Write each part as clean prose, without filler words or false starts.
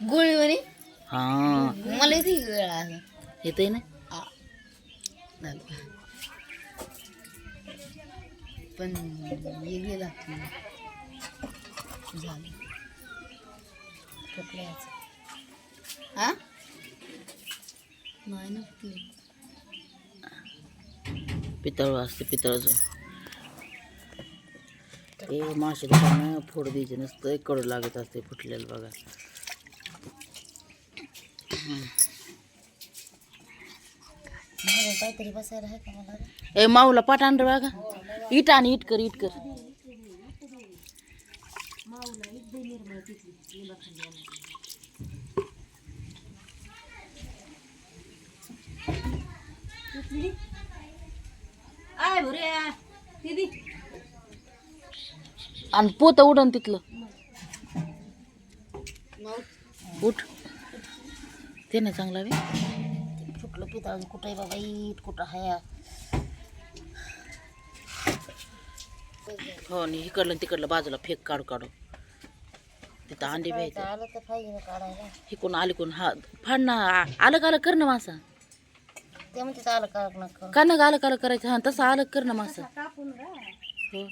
गोळी म्हणे हा मला इथे वेळा येते ना. पण हे गेला झालं कपड्याचं हा नाही नक्की पितळ असते पितळाचं. ते मासे दुकानं फोड द्यायचे नसतं कडू लागत असते फुटलेलं बघा. काहीतरी बसायला आहे का मला ए माऊला पाठ आणलं बघा. इट आणि इट कर इट कर. आणि पोत उडन तिथलं उठ ते नाही चांगला बी. फुटलं पिता कुठं आहे बाबा इट कुठं आहे हो आणि इकडलं तिकडलं बाजूला फेक काढू काढू तिथं अंडे भेट आलं तर पाहिजे काढायला हे कोण आले कोण हा फाड ना अलग अलग कर ना मासा. ते म्हणते आलं काढ नका का ना अलग अलग करायचं हा तसं अलग कर ना मासा. हो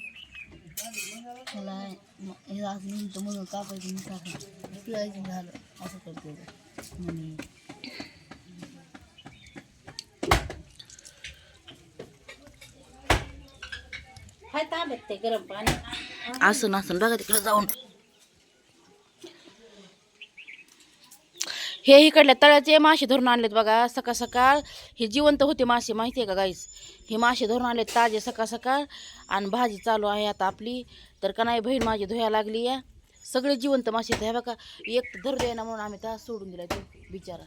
मला हे असं मिळतं म्हणून कापायचं मी टाकायचं पिळायचं झालं असं करते म्हणे हाय ताब्यात ते गरम पाणी असं नसन बघा तिकडे जाऊन. हे इकडल्या तळ्याचे मासे धरून आणलेत बघा सकाळ सकाळ. हे जिवंत होते मासे माहिती आहे का गाईस. हे मासे धरून आणलेत ताजे सकाळ सकाळ. आणि भाजी चालू आहे आता आपली. तर का नाही बहीण माझी धुया लागली या सगळे जिवंत मासे हे बघा. एक धर द्याय ना म्हणून आम्ही त्या सोडून दिला तो बिचारा.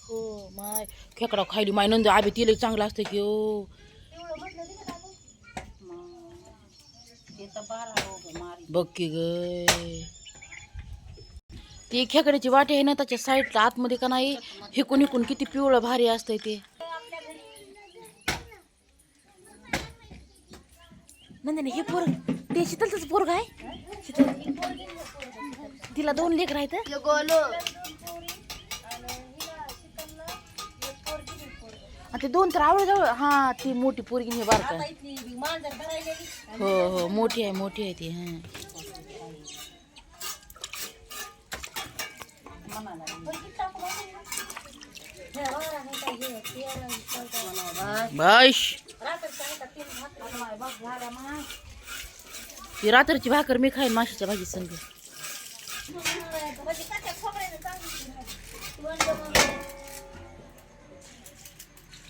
हो माय खेकडा खायली माय नंद आबी तिला चांगलं असतं की हो. बघ की ग ती खेकड्याची वाटी आहे ना त्याच्या साईडला आतमध्ये का नाही हिकून हिकून किती पिवळं भारी असतंय ते. नंदिनी हे पोरग ते शीतलच पोरग आहे. तिला 2 लेकर आहेत. ते 2 तर आवड हा ती मोठी पोरगी हे बारका. हो हो मोठी आहे ती. बस ती रात्रीची भाकर मी खाईन माशाच्या भाजी संग.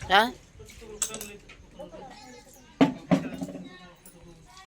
हा